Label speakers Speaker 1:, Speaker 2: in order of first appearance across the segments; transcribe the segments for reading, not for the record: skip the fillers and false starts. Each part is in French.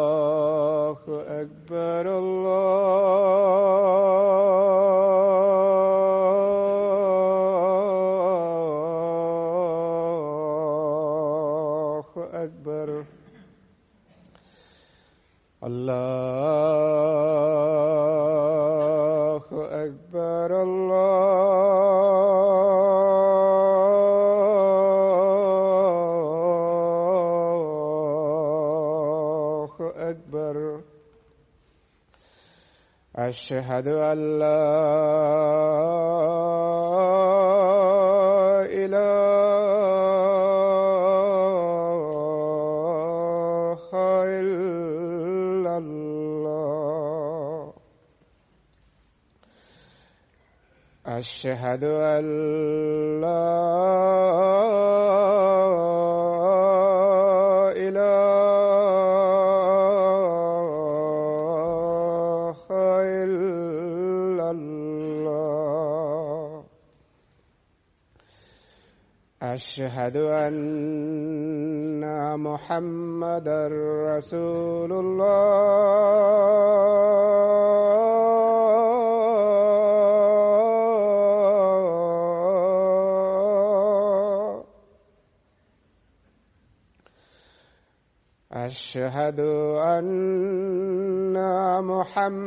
Speaker 1: الله أكبر الله أكبر الله أكبر الله أكبر أشهد أن لا إله إلا الله أشهد أن لا إله إلا الله أشهد أن محمدًا رسول الله أشهد أن محمدًا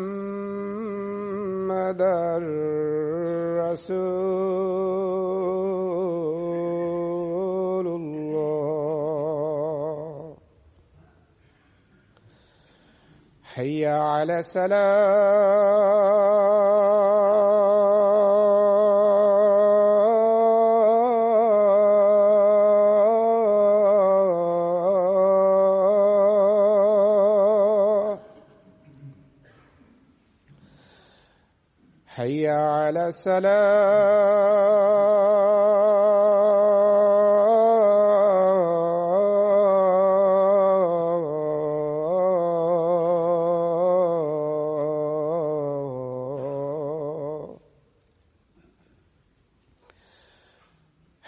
Speaker 1: رسول الله حي على الصلاة حي على الصلاة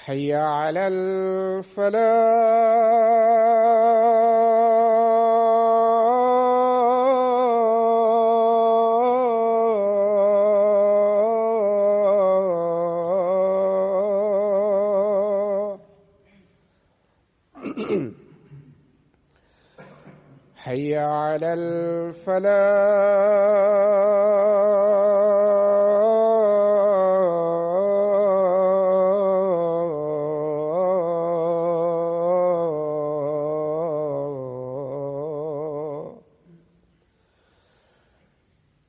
Speaker 1: حي على الفلاح حي على الفلاح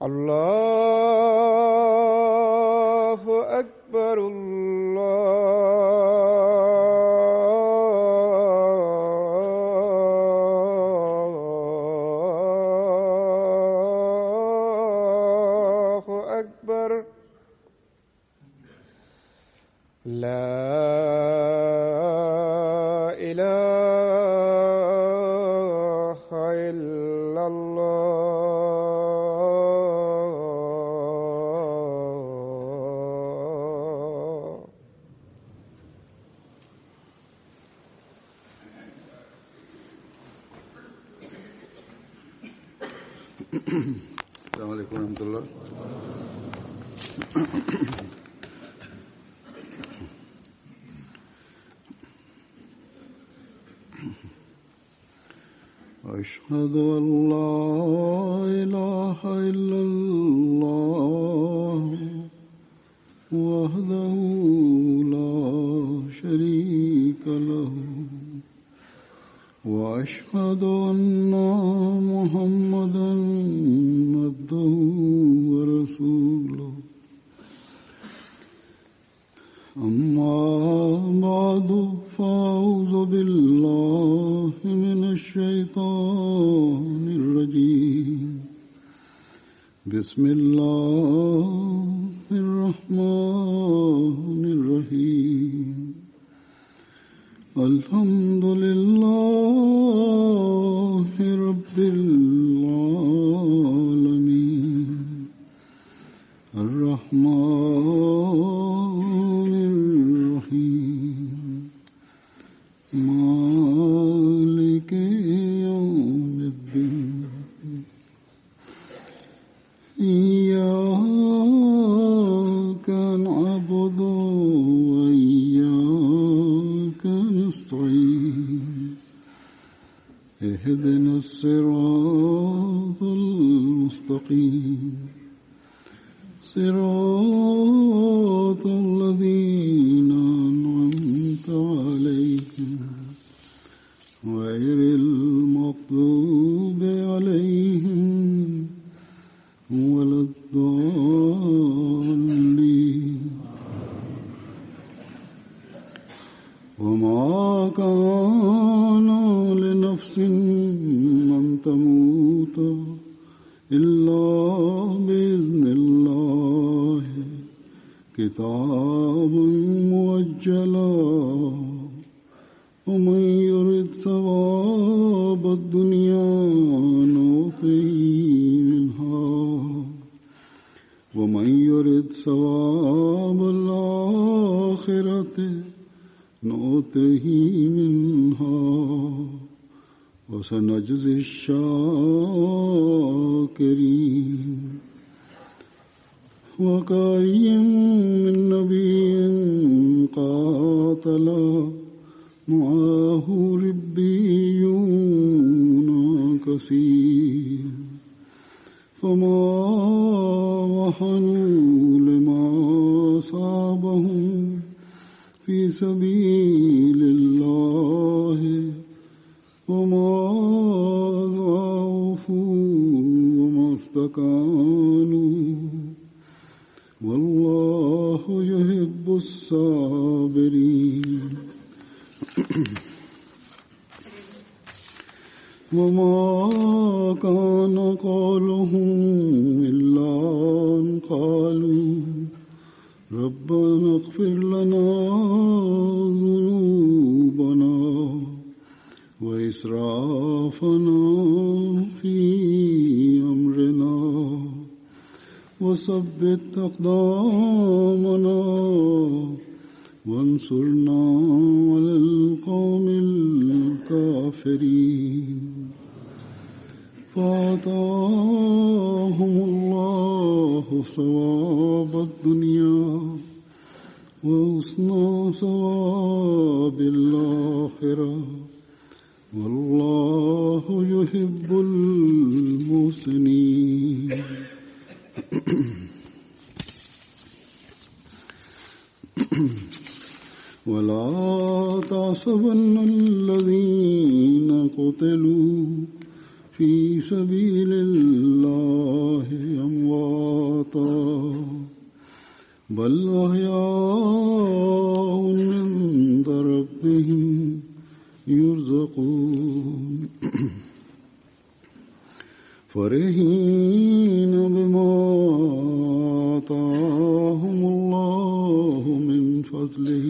Speaker 1: الله أكبر الله أكبر لا إله إلا الله
Speaker 2: السلام عليكم ورحمة الله. أشهد أن لا إله إلا الله وحده لا شريك له وأشهد أن محمدًا عبده ورسوله أما بعد فأعوذ بالله من الشيطان الرجيم بسم الله الرحمن الرحيم الحمد لله رب العالمين الرحمن الرحيم مالك اهدنا الصراط المستقيم صراط الذين أنعمت عليهم غير المغضوب عليهم ولا الضالين وما كان لنفس أن تموت إلا بإذن الله كتاب مؤجلا ومن يرد ثواب الدنيا نؤته منها ومن يرد ثواب الآخرة نؤته منها وسنجزي الشاكرين وكأي من نبي قاتل معه ربيون كثير فما وهنوا لما أصابهم في سبيل الله وما ضعفوا وما استكانوا والله يحب الصابرين وما كان قولهم إلا أن قالوا ربنا اغفر لنا ذنوبنا وإسرافنا في أمرنا وثبت أقدامنا وانصرنا على القوم الكافرين فآتاهم الله ثواب الدنيا وحسن ثواب الآخرة والله يحب المحسنين ولا تحسبن الذين قتلوا في سبيل الله أمواتا بل أحياء عند ربهم يرزقون فرحين بما آتاهم الله من فضله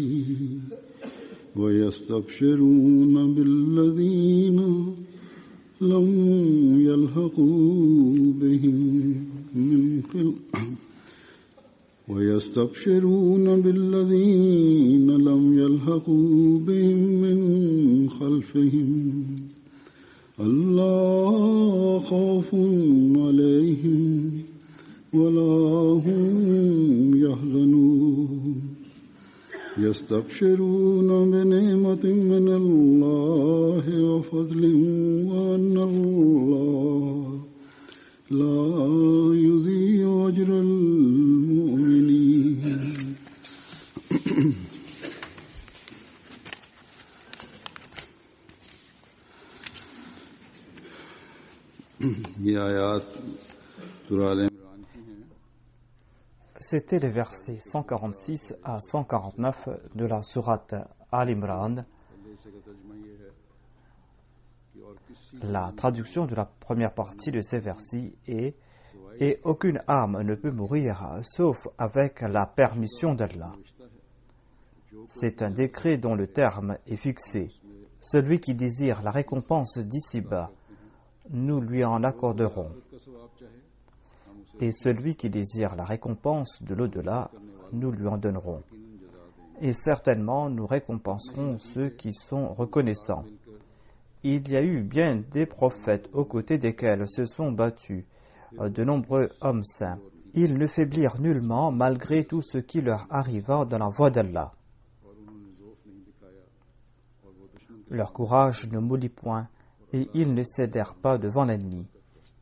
Speaker 2: ويستبشرون بالذين لم يلحقوا بهم من خلفهم ألا خوف عليهم ولا هم يحزنون يستبشرون بنعمة من الله وفضل وأن الله لا يضيع أجر المؤمنين ये आयात सूरह आल इमरान की हैं।
Speaker 3: C'était les versets 146 à 149 de la sourate Al-Imran. La traduction de la première partie de ces versets est « Et aucune âme ne peut mourir sauf avec la permission d'Allah. » C'est un décret dont le terme est fixé. Celui qui désire la récompense d'ici-bas, nous lui en accorderons. Et celui qui désire la récompense de l'au-delà, nous lui en donnerons. Et certainement, nous récompenserons ceux qui sont reconnaissants. Il y a eu bien des prophètes aux côtés desquels se sont battus de nombreux hommes saints. Ils ne faiblirent nullement malgré tout ce qui leur arriva dans la voie d'Allah. Leur courage ne mollit point et ils ne cédèrent pas devant l'ennemi.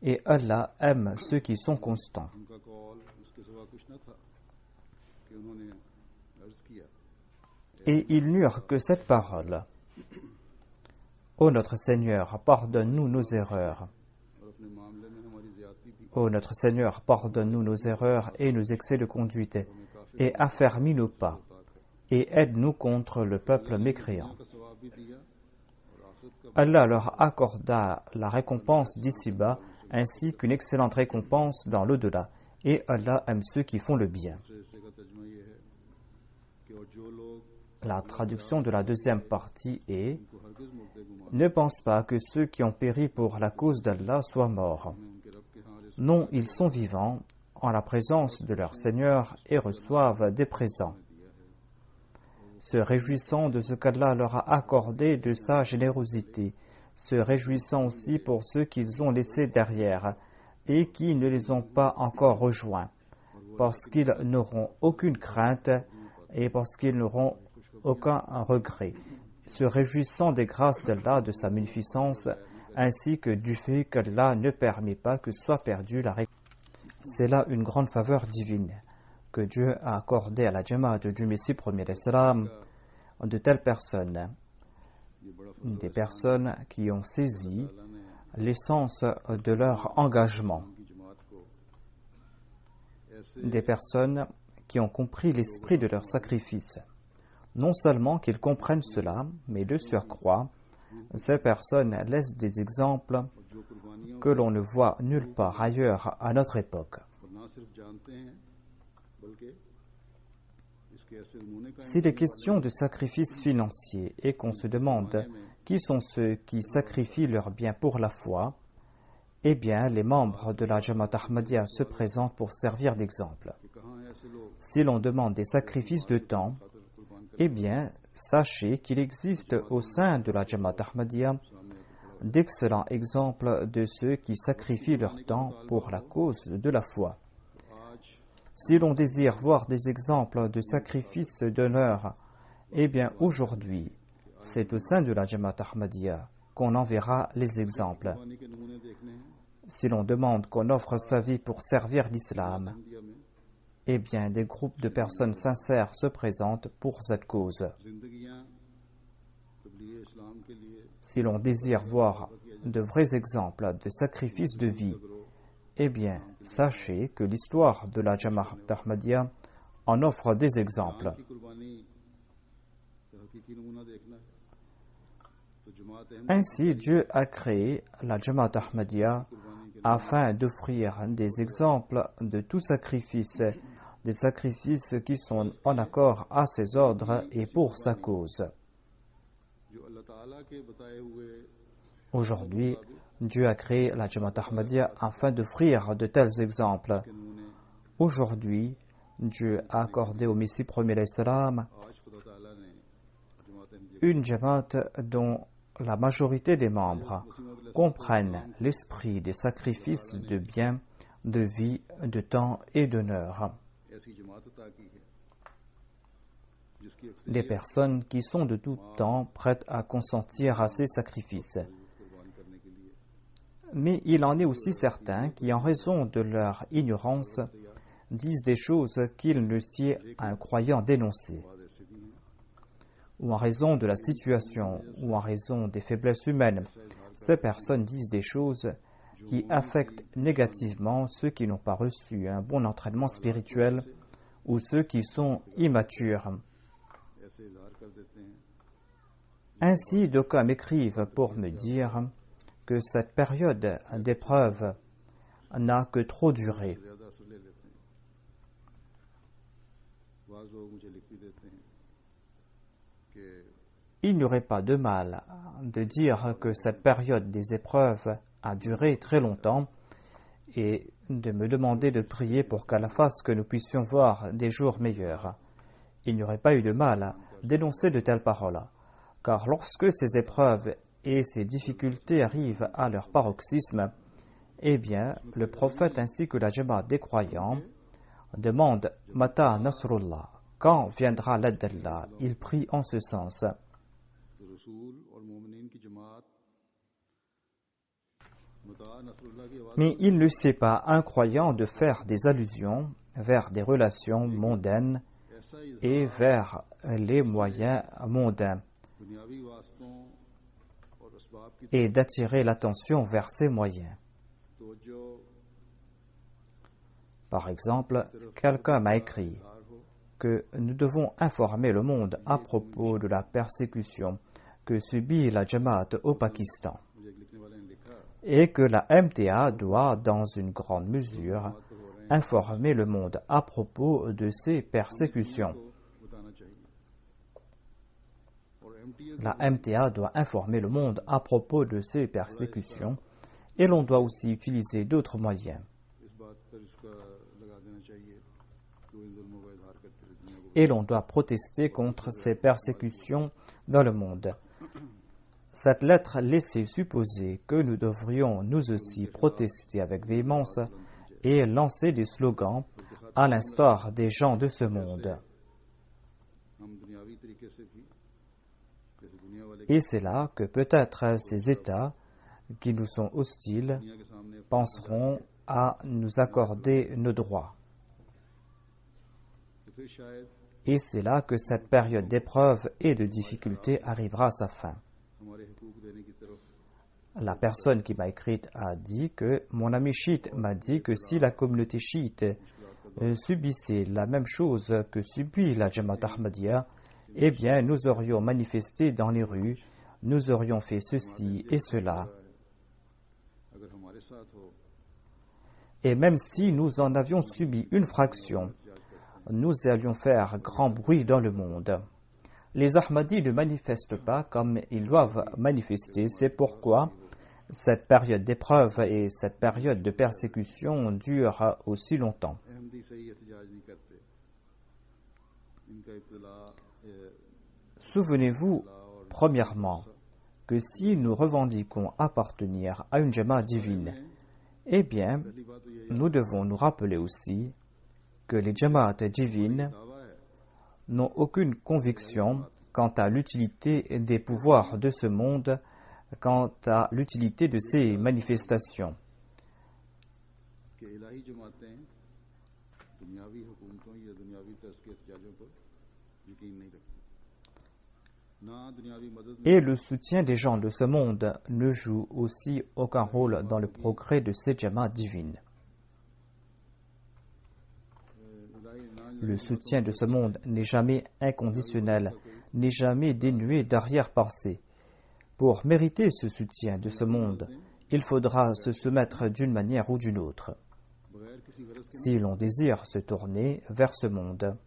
Speaker 3: Et Allah aime ceux qui sont constants.
Speaker 2: उनका कौल उसके सिवा कुछ न था कि उन्होंने अर्ज किया
Speaker 3: Et ils n'eurent que cette parole. Ô notre Seigneur, pardonne-nous nos erreurs.
Speaker 2: और अपने मामले में हमारी ज्यादती भी
Speaker 3: Ô notre Seigneur, pardonne-nous nos erreurs et nos excès de conduite, et affermis nos pas, et aide-nous contre le peuple mécréant.
Speaker 2: का सवाब भी दिया और आखिरत का
Speaker 3: Allah leur accorda la récompense d'ici-bas, ainsi qu'une excellente récompense dans l'au-delà, et Allah aime ceux qui font le bien.
Speaker 2: हिस्से का तर्जुमा ये है कि और जो लोग
Speaker 3: La traduction de la deuxième partie est
Speaker 2: को हरगिज मुर्दे गुमान
Speaker 3: « Ne pense pas que ceux qui ont péri pour la cause d'Allah soient morts.
Speaker 2: में उनके रब के यहाँ risk
Speaker 3: Non, ils sont vivants en la présence de leur Seigneur et reçoivent des présents, se réjouissant de ce qu'Allah leur a accordé de sa générosité, se réjouissant aussi pour ceux qu'ils ont laissés derrière et qui ne les ont pas encore rejoints, parce qu'ils n'auront aucune crainte et parce qu'ils n'auront aucun regret, se réjouissant des grâces d'Allah, de sa munificence, ainsi que du fait qu'Allah ne permet pas que soit perdue la récompense. C'est là une grande faveur divine que Dieu a accordée à la Jamaat du Messie premier salam, de telles personnes, des personnes qui ont saisi l'essence de leur engagement,
Speaker 2: की जमात को ऐसे
Speaker 3: des personnes qui ont compris l'esprit de leur sacrifice. Non seulement qu'ils comprennent cela, mais de surcroît, ces personnes laissent des exemples
Speaker 2: जो कुर्बानियों
Speaker 3: que l'on ne voit nulle part ailleurs à notre époque.
Speaker 2: और ना सिर्फ जानते हैं बल्कि इसके ऐसे नमूने का
Speaker 3: S'il est question de sacrifice financier et qu'on se demande qui sont ceux qui sacrifient leurs biens pour la foi, eh bien, les membres de la Jamaat Ahmadiyya se présentent pour servir d'exemple.
Speaker 2: कि कहाँ ऐसे लोग
Speaker 3: Si l'on demande des sacrifices de temps,
Speaker 2: खातिर कुर्बान कर
Speaker 3: eh bien, sachez qu'il existe au sein de la Jamaat Ahmadiyya d'excellents exemples de ceux qui sacrifient leur temps pour la cause de la foi.
Speaker 2: आज
Speaker 3: Si l'on désire voir des exemples de sacrifice d'honneur, eh bien aujourd'hui, c'est au sein de la Jamaat Ahmadiyya qu'on en verra les exemples.
Speaker 2: कुर्बानी के नमूने देखने हैं
Speaker 3: Si l'on demande qu'on offre sa vie pour servir l'islam,
Speaker 2: India में
Speaker 3: eh bien des groupes de personnes sincères se présentent pour cette cause.
Speaker 2: जिंदगियां तबलीग इस्लाम के लिए
Speaker 3: Si l'on désire voir de vrais exemples de sacrifice de vie, eh bien sachez que l'histoire de la Jamaat Ahmadiyya en offre des exemples.
Speaker 2: की कुर्बानी का हकीकी नमूना देखना है तो जमात Ahmad
Speaker 3: Ainsi, Dieu a créé la Jamaat Ahmadiyya afin d'offrir des exemples de tout sacrifice, des sacrifices qui sont en accord à ses ordres et pour sa cause.
Speaker 2: जो अल्लाह ताला के बताए हुए
Speaker 3: Aujourd'hui, Dieu a créé la Jamaat Ahmadiyya afin d'offrir de tels exemples.
Speaker 2: के नमूने
Speaker 3: Aujourd'hui, Dieu a accordé au Messie premier salam
Speaker 2: आज खुदा ताला ने जमात Ahmadiyya
Speaker 3: une Jamaat dont la majorité des membres comprennent l'esprit des sacrifices de biens, de vie, de temps et d'honneur.
Speaker 2: ऐसी जमात अता की है जिसकी
Speaker 3: Des
Speaker 2: अक्सरियत
Speaker 3: personnes qui sont de tout temps prêtes à consentir à ces sacrifices.
Speaker 2: कुर्बान करने के लिए
Speaker 3: Mais il en est aussi certains qui, en raison de leur ignorance, disent des choses qu'il ne sied à un croyant d'énoncer,
Speaker 2: बाद ऐसे भी हैं
Speaker 3: ou en raison de la situation, ou en raison des faiblesses humaines. Ces personnes disent des choses qui affectent négativement ceux qui n'ont pas reçu un bon entraînement spirituel ou ceux qui sont immatures.
Speaker 2: ऐसे इजहार कर देते हैं
Speaker 3: Ainsi, d'aucuns m'écrivent pour me dire que cette période d'épreuve n'a que trop duré.
Speaker 2: ज़्यादा असर ले लेते हैं बाज़ लोग मुझे लिख भी देते हैं कि
Speaker 3: Il n'y aurait pas de mal de dire que cette période des épreuves a duré très longtemps et de me demander de prier pour qu'Allah fasse que nous puissions voir des jours meilleurs. Il n'y aurait pas eu de mal d'énoncer de telles paroles, car lorsque ces épreuves et ces difficultés arrivent à leur paroxysme, eh bien, le prophète ainsi que la Jamaat des croyants demandent « Mata Nasrullah » quand viendra l'aide d'Allah. Ils prient en ce sens.
Speaker 2: तो रसूल और मोमिनीन की जमात
Speaker 3: Mais il ne sait pas un croyant de faire des allusions vers des relations mondaines et vers les moyens mondains et d'attirer l'attention vers ces moyens. Par exemple, quelqu'un m'a écrit que nous devons informer le monde à propos de la persécution que subit la Jamaat au Pakistan et que la MTA doit, dans une grande mesure, informer le monde à propos de ces persécutions. La MTA doit informer le monde à propos de ces persécutions et l'on doit aussi utiliser d'autres moyens. Et l'on doit protester contre ces persécutions dans le monde. Cette lettre laissait supposer que nous devrions nous aussi protester avec véhémence et lancer des slogans à l'instar des gens de ce monde. Et c'est là que peut-être ces États qui nous sont hostiles penseront à nous accorder nos droits. Et c'est là que cette période d'épreuve et de difficulté arrivera à sa fin. La personne qui m'a écrite a dit que mon ami chiite m'a dit que si la communauté chiite subissait la même chose que subit la Jamaat Ahmadiyya, eh bien nous aurions manifesté dans les rues, nous aurions fait ceci et cela. Et même si nous en avions subi une fraction, nous allions faire grand bruit dans le monde. Les Ahmadis ne manifestent pas comme ils doivent manifester. C'est pourquoi cette période d'épreuve et cette période de persécution durent aussi longtemps. Souvenez-vous, premièrement, que si nous revendiquons appartenir à une Jamaat divine, eh bien, nous devons nous rappeler aussi que les Jamaat divines n'ont aucune conviction quant à l'utilité des pouvoirs de ce monde, quant à l'utilité de ces manifestations. Et le soutien des gens de ce monde ne joue aussi aucun rôle dans le progrès de ces Jamaat divines. Le soutien de ce monde n'est jamais inconditionnel, n'est jamais dénué d'arrière-pensée. Pour mériter ce soutien de ce monde, il faudra se soumettre d'une manière ou d'une autre. Si l'on désire se tourner vers ce monde,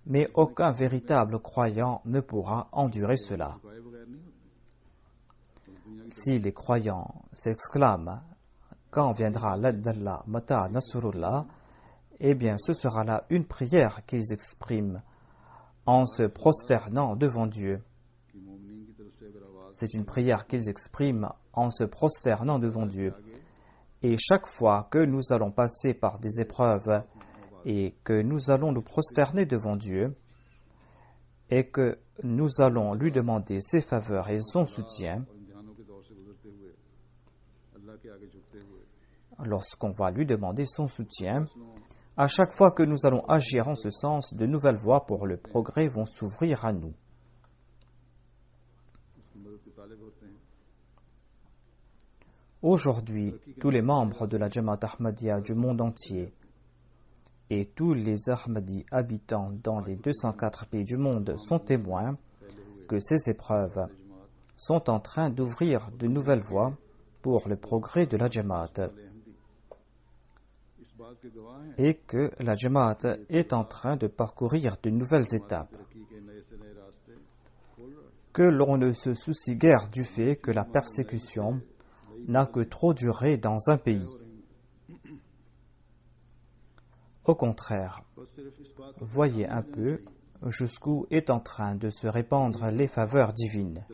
Speaker 3: mais aucun véritable croyant ne pourra endurer cela. Si les croyants s'exclament « Quand viendra l'aide d'Allah, Mata Nasrullah », eh bien ce sera là une prière qu'ils expriment en se prosternant devant Dieu. C'est une prière qu'ils expriment en se prosternant devant Dieu. Et chaque fois que nous allons passer par des épreuves et que nous allons nous prosterner devant Dieu et que nous allons lui demander ses faveurs et son soutien, lorsqu'on va lui demander son soutien, à chaque fois que nous allons agir en ce sens, de nouvelles voies pour le progrès vont s'ouvrir à nous. Aujourd'hui, tous les membres de la Jamaat Ahmadiyya du monde entier et tous les Ahmadis habitant dans les 204 pays du monde sont témoins que ces épreuves sont en train d'ouvrir de nouvelles voies pour le progrès de la Jamaat et que la Jamaat est en train de parcourir de nouvelles étapes. Que l'on ne se soucie guère du fait que la persécution n'a que trop duré dans un pays. Au contraire, voyez un peu jusqu'où est en train de se répandre les faveurs divines.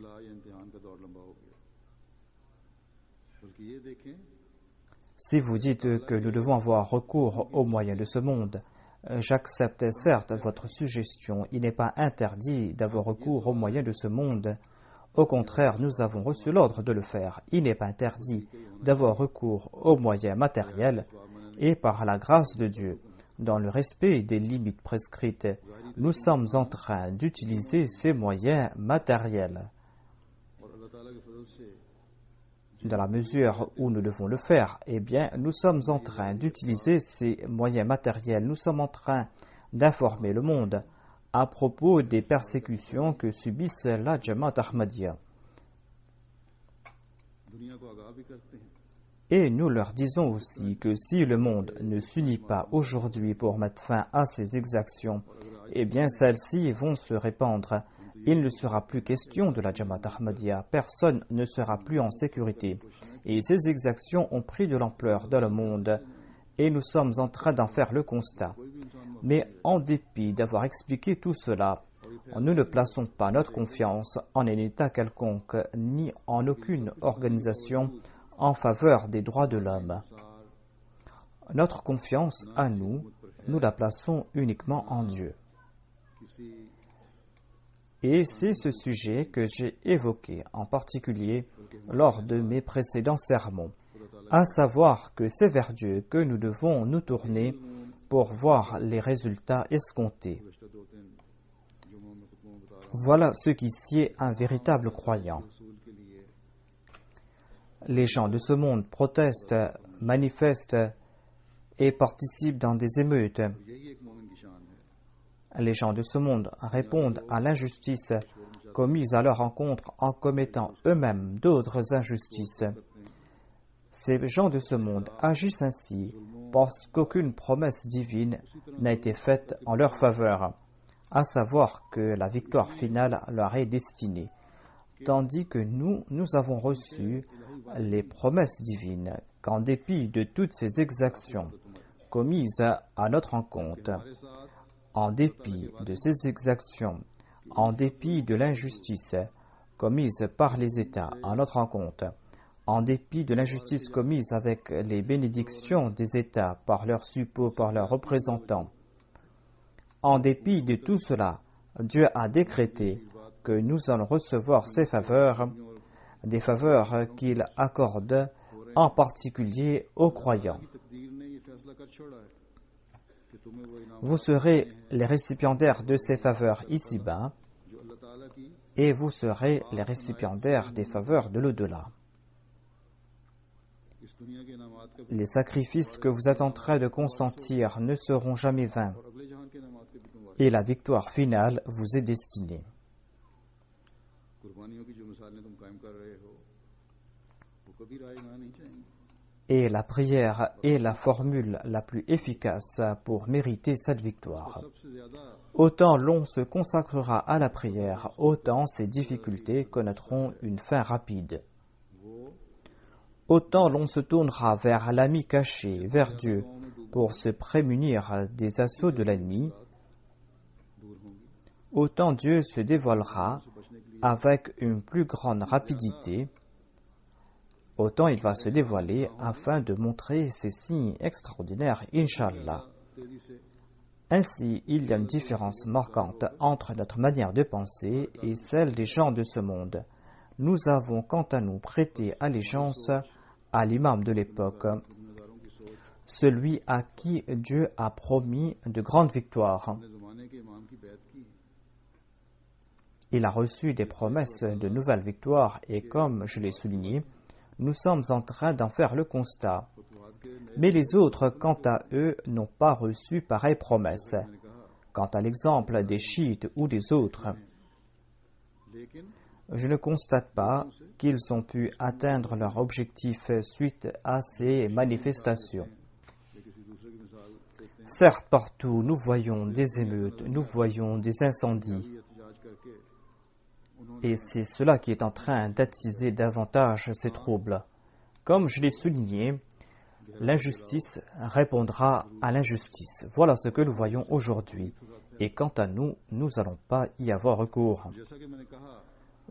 Speaker 3: Si vous dites que nous devons avoir recours aux moyens de ce monde, j'accepte certes votre suggestion. Il n'est pas interdit d'avoir recours aux moyens de ce monde Au contraire, nous avons reçu l'ordre de le faire. Il n'est pas interdit d'avoir recours aux moyens matériels et par la grâce de Dieu, dans le respect des limites prescrites, nous sommes en train d'utiliser ces moyens matériels. Dans la mesure où nous devons le faire, eh bien, nous sommes en train d'utiliser ces moyens matériels. Nous sommes en train d'informer le monde à propos des persécutions que subissent la Jamaat Ahmadiyya. Et nous leur disons aussi que si le monde ne s'unit pas aujourd'hui pour mettre fin à ces exactions, eh bien celles-ci vont se répandre. Il ne sera plus question de la Jamaat Ahmadiyya. Personne ne sera plus en sécurité. Et ces exactions ont pris de l'ampleur dans le monde et nous sommes en train d'en faire le constat. Mais en dépit d'avoir expliqué tout cela, nous ne plaçons pas notre confiance en un État quelconque ni en aucune organisation en faveur des droits de l'homme. Notre confiance à nous la plaçons uniquement en Dieu. Et c'est ce sujet que j'ai évoqué en particulier lors de mes précédents sermons, à savoir que c'est vers Dieu que nous devons nous tourner pour voir les résultats escomptés. Voilà ce qui sied un véritable croyant. Les gens de ce monde protestent, manifestent et participent dans des émeutes. Les gens de ce monde répondent à l'injustice commise à leur encontre en commettant eux-mêmes d'autres injustices. Ces gens de ce monde agissent ainsi parce qu'aucune promesse divine n'a été faite en leur faveur, à savoir que la victoire finale leur est destinée, tandis que nous avons reçu les promesses divines, qu'en dépit de toutes ces exactions commises à notre encontre, en dépit de ces exactions, en dépit de l'injustice commise par les États à notre encontre, en dépit de l'injustice commise avec les bénédictions des États par leurs suppôts, par leurs représentants, en dépit de tout cela, Dieu a décrété que nous allons recevoir ces faveurs, des faveurs qu'il accorde en particulier aux croyants. Vous serez les récipiendaires de ces faveurs ici-bas et vous serez les récipiendaires des faveurs de l'au-delà. Les sacrifices que vous êtes en train de consentir ne seront jamais vains et la victoire finale vous est destinée. Et la prière est la formule la plus efficace pour mériter cette victoire. Autant l'on se consacrera à la prière, autant ces difficultés connaîtront une fin rapide. Autant l'on se tournera vers l'ami caché, vers Dieu, pour se prémunir des assauts de l'ennemi, autant Dieu se dévoilera avec une plus grande rapidité, autant il va se dévoiler afin de montrer ses signes extraordinaires, Inch'Allah. Ainsi, il y a une différence marquante entre notre manière de penser et celle des gens de ce monde. Nous avons quant à nous prêté allégeance à l'imam de l'époque, celui à qui Dieu a promis de grandes victoires. Il a reçu des promesses de nouvelles victoires et comme je l'ai souligné, nous sommes en train d'en faire le constat. Mais les autres, quant à eux, n'ont pas reçu pareille promesse. Quant à l'exemple des chiites ou des autres, je ne constate pas qu'ils ont pu atteindre leur objectif suite à ces manifestations. Certes, partout, nous voyons des émeutes, nous voyons des incendies. Et c'est cela qui est en train d'attiser davantage ces troubles. Comme je l'ai souligné, l'injustice répondra à l'injustice. Voilà ce que nous voyons aujourd'hui. Et quant à nous, nous n'allons pas y avoir recours.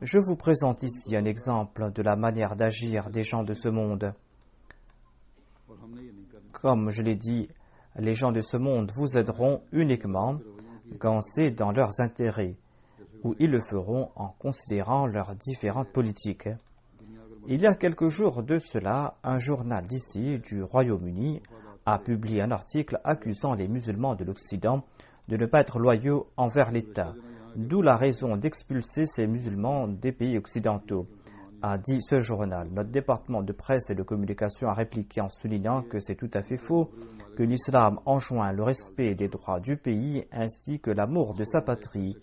Speaker 3: Je vous présente ici un exemple de la manière d'agir des gens de ce monde. Comme je l'ai dit, les gens de ce monde vous aideront uniquement quand c'est dans leurs intérêts. ou ils le feront en considérant leurs différentes politiques. Il y a quelques jours de cela, un journal d'ici, du Royaume-Uni, a publié un article accusant les musulmans de l'Occident de ne pas être loyaux envers l'État, d'où la raison d'expulser ces musulmans des pays occidentaux, a dit ce journal. Notre département de presse et de communication a répliqué en soulignant que c'est tout à fait faux, que l'islam enjoint le respect des droits du pays ainsi que l'amour de sa patrie.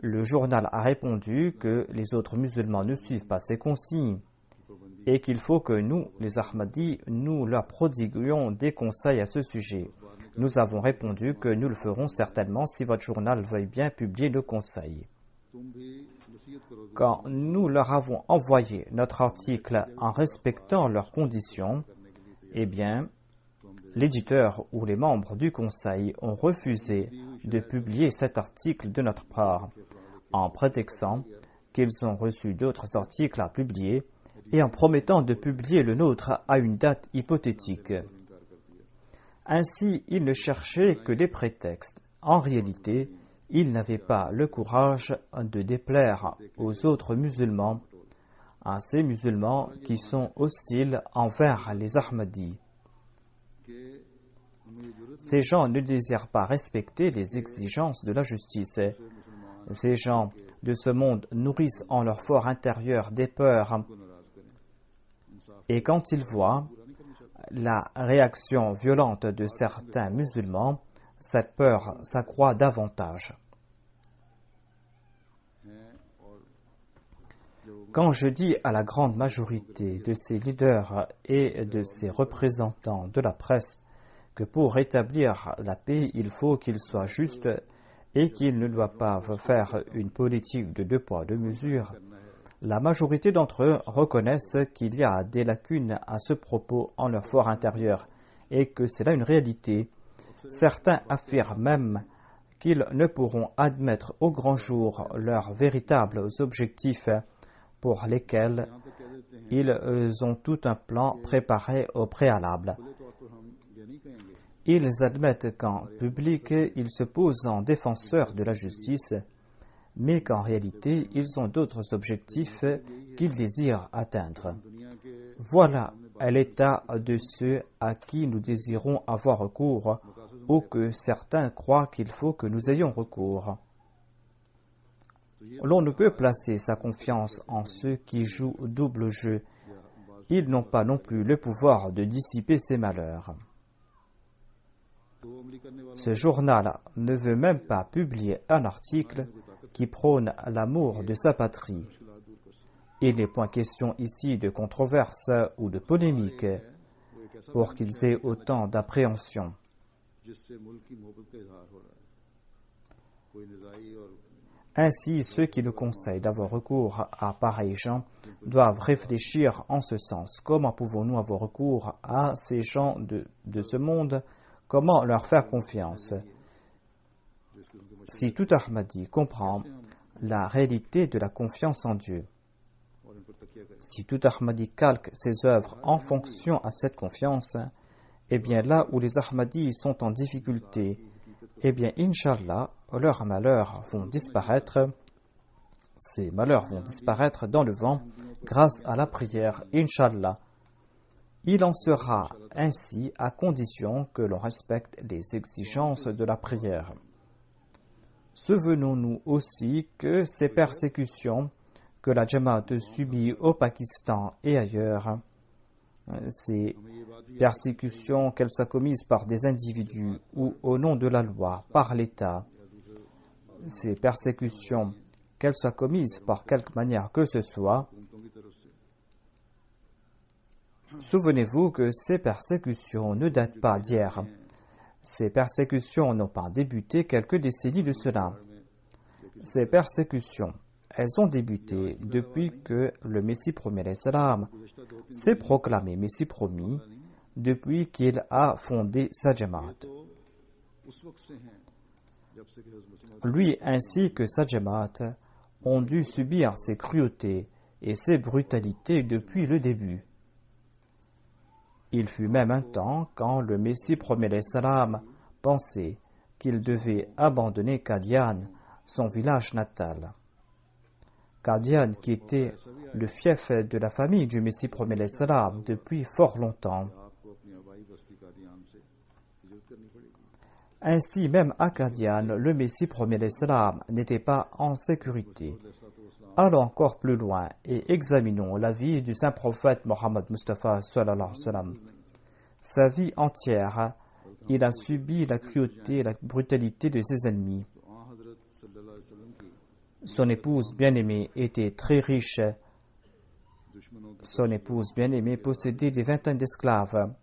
Speaker 3: Le journal a répondu que les autres musulmans ne suivent pas ces consignes et qu'il faut que nous, les Ahmadis, nous leur prodiguions des conseils à ce sujet. Nous avons répondu que nous le ferons certainement si votre journal veuille bien publier nos conseils. Quand nous leur avons envoyé notre article en respectant leurs conditions, eh bien, l'éditeur ou les membres du conseil ont refusé de publier cet article de notre part, en prétextant qu'ils ont reçu d'autres articles à publier et en promettant de publier le nôtre à une date hypothétique. Ainsi, ils ne cherchaient que des prétextes. En réalité, ils n'avaient pas le courage de déplaire aux autres musulmans, à ces musulmans qui sont hostiles envers les Ahmadis. Ces gens ne désirent pas respecter les exigences de la justice. Ces gens de ce monde nourrissent en leur fort intérieur des peurs. Et quand ils voient la réaction violente de certains musulmans, cette peur s'accroît davantage. Quand je dis à la grande majorité de ces leaders et de ces représentants de la presse que pour rétablir la paix, il faut qu'ils soient justes et qu'ils ne doivent pas faire une politique de 2 poids 2 mesures, la majorité d'entre eux reconnaissent qu'il y a des lacunes à ce propos en leur fort intérieur et que c'est là une réalité. Certains affirment même qu'ils ne pourront admettre au grand jour leurs véritables objectifs pour lesquels ils ont tout un plan préparé au préalable. Ils admettent qu'en public, ils se posent en défenseurs de la justice, mais qu'en réalité, ils ont d'autres objectifs qu'ils désirent atteindre. Voilà l'état de ceux à qui nous désirons avoir recours, ou que certains croient qu'il faut que nous ayons recours. L'on ne peut placer sa confiance en ceux qui jouent double jeu. Ils n'ont pas non plus le pouvoir de dissiper ces malheurs. Ce journal ne veut même pas publier un article qui prône l'amour de sa patrie. Il n'est point question ici de controverse ou de polémique pour qu'ils aient autant d'appréhension. Ainsi, ceux qui nous conseillent d'avoir recours à pareils gens doivent réfléchir en ce sens. Comment pouvons-nous avoir recours à ces gens de ce monde? Comment leur faire confiance? Si tout Ahmadi comprend la réalité de la confiance en Dieu, si tout Ahmadi calque ses œuvres en fonction à cette confiance, eh bien là où les Ahmadis sont en difficulté, eh bien Inch'Allah, leurs malheurs vont disparaître. Ces malheurs vont disparaître dans le vent grâce à la prière, Inch'Allah. Il en sera ainsi à condition que l'on respecte les exigences de la prière. Souvenons-nous aussi que ces persécutions que la Jamaat subit au Pakistan et ailleurs, ces persécutions, qu'elles soient commises par des individus ou au nom de la loi, par l'État, ces persécutions, qu'elles soient commises par quelque manière que ce soit, souvenez-vous que ces persécutions ne datent pas d'hier. Ces persécutions n'ont pas débuté quelques décennies de cela. Ces persécutions, elles ont débuté depuis que le Messie promis l'Islam s'est proclamé Messie promis, depuis qu'il a fondé sa Jamaat. Lui ainsi que sa Jamaat ont dû subir ces cruautés et ces brutalités depuis le début. Il fut même un temps quand le Messie promet l'Islam pensait qu'il devait abandonner Qadian, son village natal. Qadian, qui était le fief de la famille du Messie premier l'Islam depuis fort longtemps. Ainsi, même à Qadian, le Messie premier l'Islam n'était pas en sécurité. Allons encore plus loin et examinons la vie du saint prophète Mohammed Mustafa sallallahu alayhi wa sallam. Sa vie entière, il a subi la cruauté et la brutalité de ses ennemis. Son épouse bien-aimée était très riche. Son épouse bien-aimée possédait des vingtaines d'esclaves.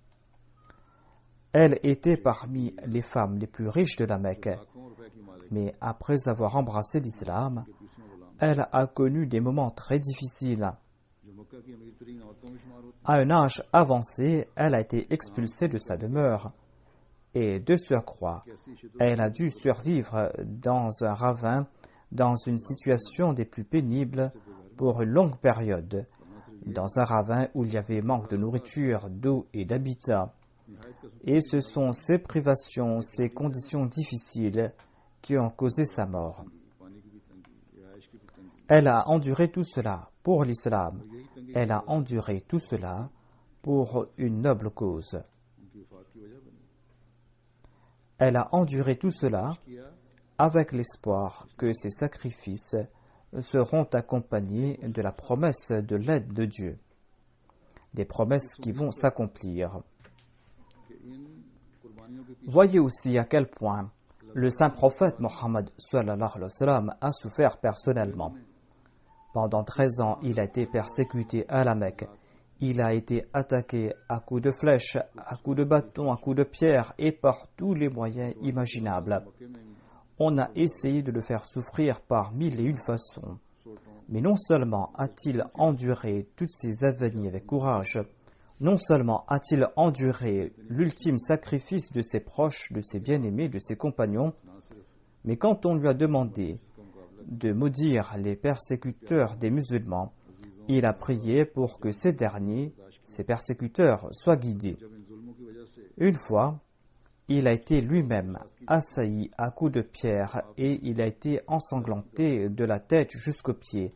Speaker 3: Elle était parmi les femmes les plus riches de la Mecque. Mais après avoir embrassé l'islam, elle a connu des moments très difficiles. À un âge avancé, elle a été expulsée de sa demeure. Et de surcroît, elle a dû survivre dans un ravin, dans une situation des plus pénibles pour une longue période, dans un ravin où il y avait manque de nourriture, d'eau et d'habitat. Et ce sont ces privations, ces conditions difficiles qui ont causé sa mort. Elle a enduré tout cela pour l'islam. Elle a enduré tout cela pour une noble cause. Elle a enduré tout cela avec l'espoir que ses sacrifices seront accompagnés de la promesse de l'aide de Dieu. Des promesses qui vont s'accomplir. Voyez aussi à quel point le saint prophète Mohammed sallallahu alayhi wa sallam a souffert personnellement. Pendant 13 ans, il a été persécuté à la Mecque. Il a été attaqué à coups de flèches, à coups de bâton, à coups de pierre et par tous les moyens imaginables. On a essayé de le faire souffrir par 1001 façons. Mais non seulement a-t-il enduré toutes ces avenies avec courage, non seulement a-t-il enduré l'ultime sacrifice de ses proches, de ses bien-aimés, de ses compagnons, mais quand on lui a demandé de maudire les persécuteurs des musulmans, il a prié pour que ces derniers, ces persécuteurs, soient guidés. Une fois, il a été lui-même assailli à coups de pierre et il a été ensanglanté de la tête jusqu'aux pieds.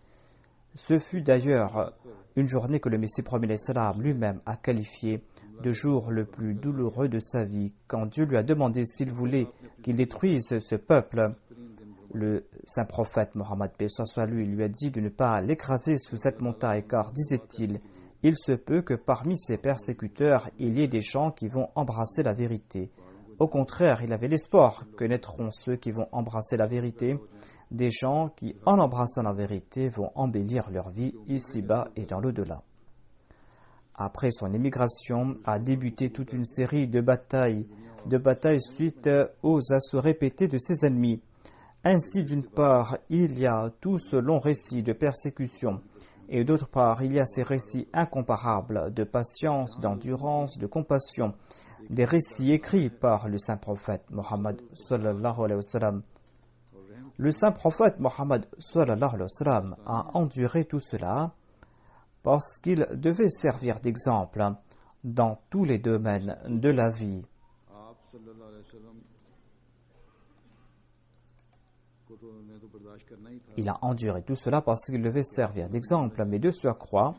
Speaker 3: Ce fut d'ailleurs une journée que le Messie premier l'Islam lui-même a qualifiée de jour le plus douloureux de sa vie, quand Dieu lui a demandé s'il voulait qu'il détruise ce peuple. Le saint prophète Mohammed lui a dit de ne pas l'écraser sous cette montagne, car, disait-il, il se peut que parmi ses persécuteurs, il y ait des gens qui vont embrasser la vérité. Au contraire, il avait l'espoir que naîtront ceux qui vont embrasser la vérité, des gens qui, en embrassant la vérité, vont embellir leur vie ici-bas et dans l'au-delà. Après son émigration, a débuté toute une série de batailles suite aux assauts répétés de ses ennemis. Ainsi, d'une part, il y a tout ce long récit de persécution, et d'autre part, il y a ces récits incomparables de patience, d'endurance, de compassion, des récits écrits par le saint prophète Mohammed sallallahu alayhi wa sallam. Le saint prophète Mohammed sallallahu alayhi wa sallam a enduré tout cela parce qu'il devait servir d'exemple dans tous les domaines de la vie. Il a enduré tout cela parce qu'il devait servir d'exemple, mais de surcroît,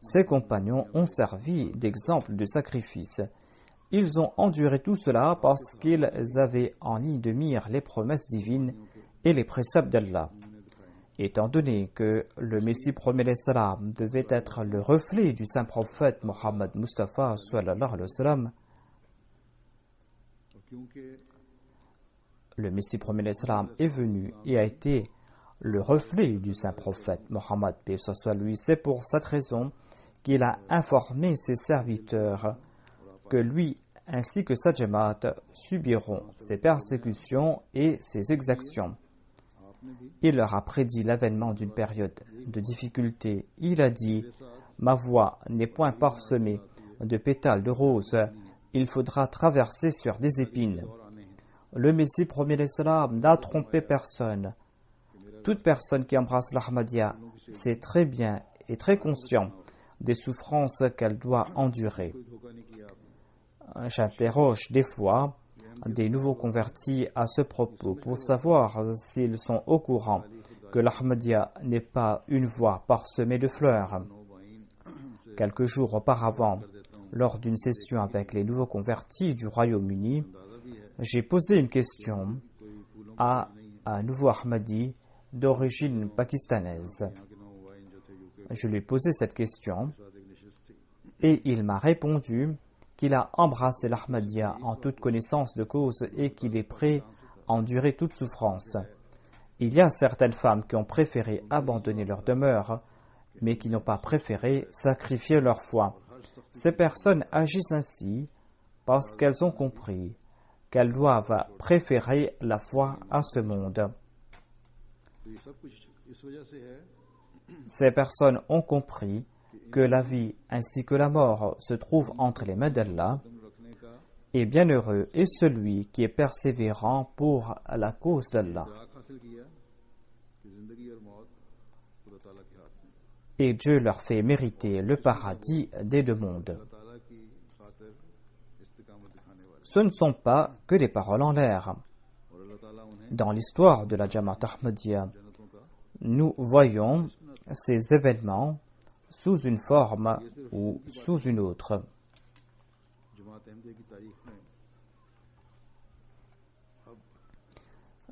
Speaker 3: ses compagnons ont servi d'exemple de sacrifice. Ils ont enduré tout cela parce qu'ils avaient en ligne de mire les promesses divines et les préceptes d'Allah. Étant donné que le Messie premier l'Islam devait être le reflet du saint prophète Mohammed Mustafa sallallahu alayhi wa sallam, le Messie premier l'Islam est venu et a été le reflet du saint prophète Mohammed, paix soit lui. C'est pour cette raison qu'il a informé ses serviteurs que lui ainsi que sa Jamaat subiront ses persécutions et ses exactions. Il leur a prédit l'avènement d'une période de difficulté. Il a dit « Ma voie n'est point parsemée de pétales de roses, il faudra traverser sur des épines. » Le Messie premier l'Islam n'a trompé personne. Toute personne qui embrasse l'Ahmadiyya sait très bien et très conscient des souffrances qu'elle doit endurer. J'interroge des fois des nouveaux convertis à ce propos pour savoir s'ils sont au courant que l'Ahmadiyya n'est pas une voie parsemée de fleurs. Quelques jours auparavant, lors d'une session avec les nouveaux convertis du Royaume-Uni, j'ai posé une question à un nouveau Ahmadi d'origine pakistanaise. Je lui ai posé cette question et il m'a répondu qu'il a embrassé l'Ahmadiyya en toute connaissance de cause et qu'il est prêt à endurer toute souffrance. Il y a certaines femmes qui ont préféré abandonner leur demeure, mais qui n'ont pas préféré sacrifier leur foi. Ces personnes agissent ainsi parce qu'elles ont compris qu'elles doivent préférer la foi à ce monde. Ces personnes ont compris que la vie ainsi que la mort se trouvent entre les mains d'Allah, et bienheureux est celui qui est persévérant pour la cause d'Allah. Et Dieu leur fait mériter le paradis des deux mondes. Ce ne sont pas que des paroles en l'air. Dans l'histoire de la Jamaat Ahmadiyya, nous voyons ces événements sous une forme ou sous une autre.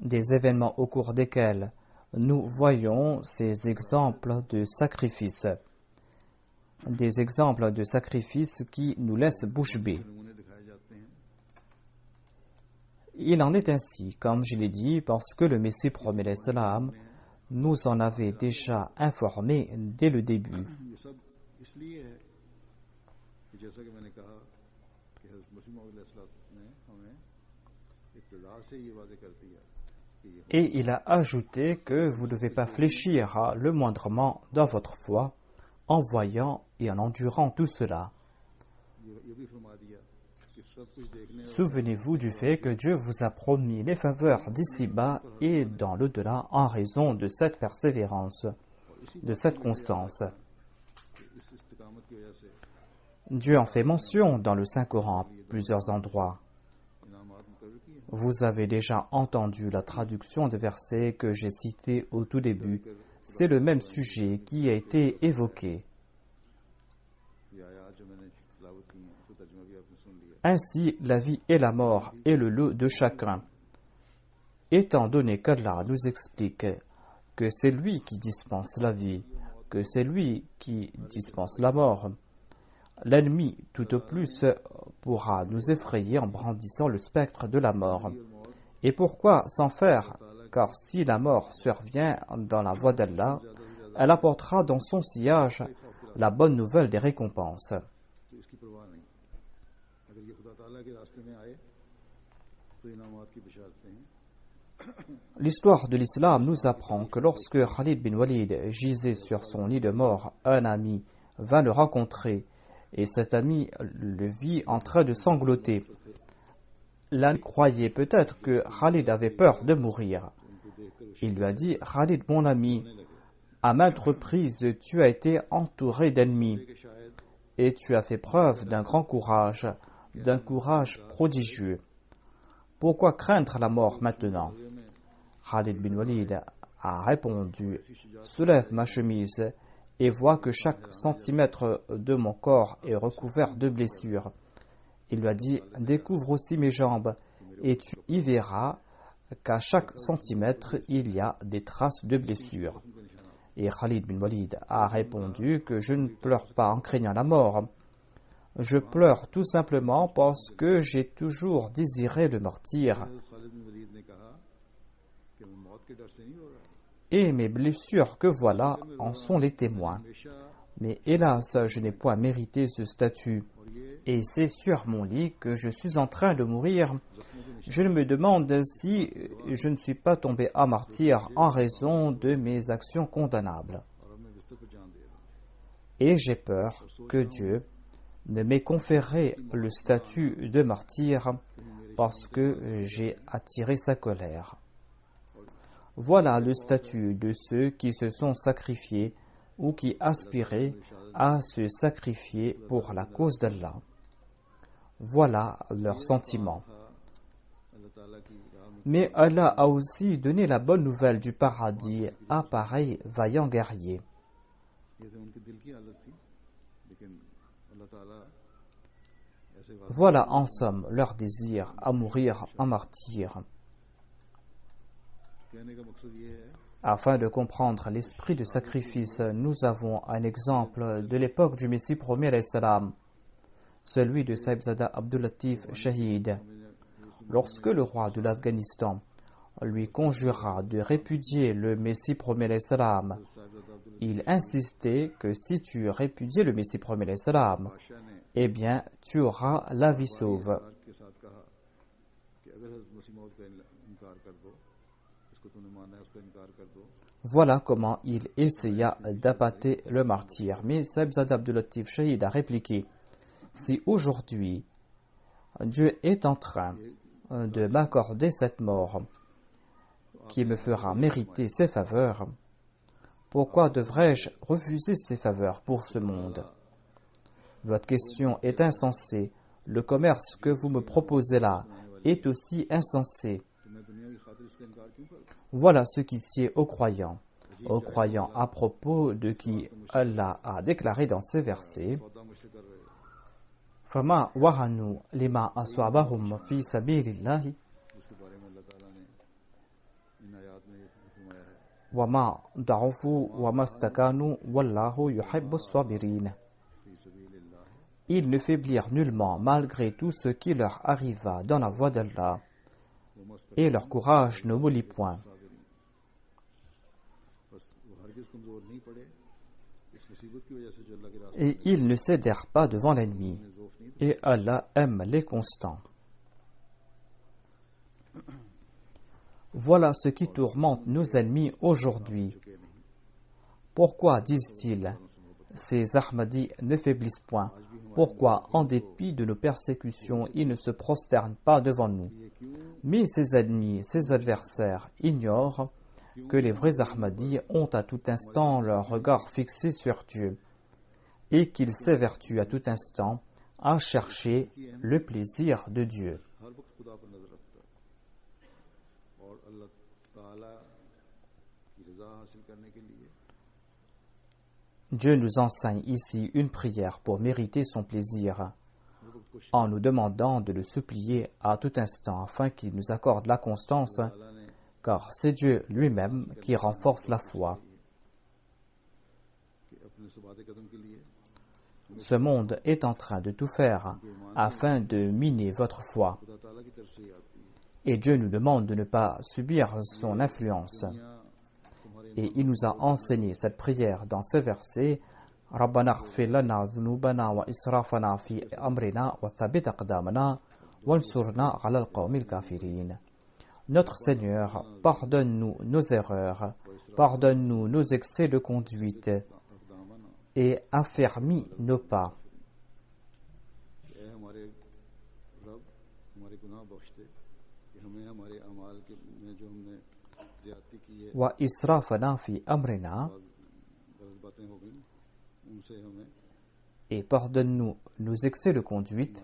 Speaker 3: Des événements au cours desquels nous voyons ces exemples de sacrifices. Des exemples de sacrifices qui nous laissent bouche bée. Il en est ainsi, comme je l'ai dit, parce que le Messie promet l'Islam nous en avait déjà informé dès le début. Et il a ajouté que vous ne devez pas fléchir le moindrement dans votre foi en voyant et en endurant tout cela. Souvenez-vous du fait que Dieu vous a promis les faveurs d'ici-bas et dans l'au-delà en raison de cette persévérance, de cette constance. Dieu en fait mention dans le Saint-Coran à plusieurs endroits. Vous avez déjà entendu la traduction des versets que j'ai cités au tout début. C'est le même sujet qui a été évoqué. Ainsi, la vie et la mort est le lot de chacun. Étant donné qu'Allah nous explique que c'est lui qui dispense la vie, que c'est lui qui dispense la mort, l'ennemi tout au plus pourra nous effrayer en brandissant le spectre de la mort. Et pourquoi s'en faire? Car si la mort survient dans la voie d'Allah, elle apportera dans son sillage la bonne nouvelle des récompenses. L'histoire de l'islam nous apprend que lorsque Khalid bin Walid gisait sur son lit de mort, un ami vint le rencontrer et cet ami le vit en train de sangloter. L'ami croyait peut-être que Khalid avait peur de mourir. Il lui a dit: Khalid, mon ami, à maintes reprises tu as été entouré d'ennemis et tu as fait preuve d'un grand courage, d'un courage prodigieux. Pourquoi craindre la mort maintenant? Khalid bin Walid a répondu: soulève ma chemise et vois que chaque centimètre de mon corps est recouvert de blessures. Il lui a dit: découvre aussi mes jambes et tu y verras qu'à chaque centimètre il y a des traces de blessures. Et Khalid bin Walid a répondu que je ne pleure pas en craignant la mort. Je pleure tout simplement parce que j'ai toujours désiré le martyre. Et mes blessures que voilà en sont les témoins. Mais hélas, je n'ai point mérité ce statut. Et c'est sur mon lit que je suis en train de mourir. Je me demande si je ne suis pas tombé à martyr en raison de mes actions condamnables. Et j'ai peur que Dieu ne m'ait conféré le statut de martyr parce que j'ai attiré sa colère. Voilà le statut de ceux qui se sont sacrifiés ou qui aspiraient à se sacrifier pour la cause d'Allah. Voilà leurs sentiments. Mais Allah a aussi donné la bonne nouvelle du paradis à pareil vaillant guerrier. Voilà en somme leur désir à mourir en martyr. Afin de comprendre l'esprit de sacrifice, nous avons un exemple de l'époque du Messie premier alayhi salam, celui de Saïbzada Abdul Latif Shahid. Lorsque le roi de l'Afghanistan lui conjura de répudier le Messie premier alayhi salam, il insistait que si tu répudiais le Messie premier alayhi salam, eh bien tu auras la vie sauve. Voilà comment il essaya d'appâter le martyr. Mais Saïbzada Abdul Latif Shahid a répliqué: si aujourd'hui Dieu est en train de m'accorder cette mort qui me fera mériter ses faveurs, pourquoi devrais-je refuser ces faveurs pour ce monde? Votre question est insensée. Le commerce que vous me proposez là est aussi insensé. Voilà ce qui sied aux croyants à propos de qui Allah a déclaré dans ces versets: فَمَا وَهَنُوا لِمَا أَصَابَهُمْ فِي سَبِيلِ اللَّهِ وَمَا ضَعُفُوا وَمَا اسْتَكَانُوا وَاللَّهُ يُحِبُّ الصَّابِرِينَ. Ils ne faiblirent nullement malgré tout ce qui leur arriva dans la voie d'Allah, et leur courage ne mollit point. Et ils ne cédèrent pas devant l'ennemi, et Allah aime les constants. Voilà ce qui tourmente nos ennemis aujourd'hui. Pourquoi, disent-ils, ces Ahmadis ne faiblissent point? Pourquoi, en dépit de nos persécutions, ils ne se prosternent pas devant nous? Mais ces ennemis, ces adversaires ignorent que les vrais Ahmadis ont à tout instant leur regard fixé sur Dieu et qu'ils s'évertuent à tout instant à chercher le plaisir de Dieu. Dieu nous enseigne ici une prière pour mériter son plaisir, en nous demandant de le supplier à tout instant afin qu'il nous accorde la constance, car c'est Dieu lui-même qui renforce la foi. Ce monde est en train de tout faire afin de miner votre foi. Et Dieu nous demande de ne pas subir son influence. Et il nous a enseigné cette prière dans ces versets: Rabbana ighfir lana dhunubana wa israfana fi amrina wa thabbit aqdamana wansurna ala al-qawmil kafirin. Notre Seigneur, pardonne-nous nos erreurs, pardonne-nous nos excès de conduite et affermis nos pas. Wa israfana fi amrina, et pardonne-nous nos excès de conduite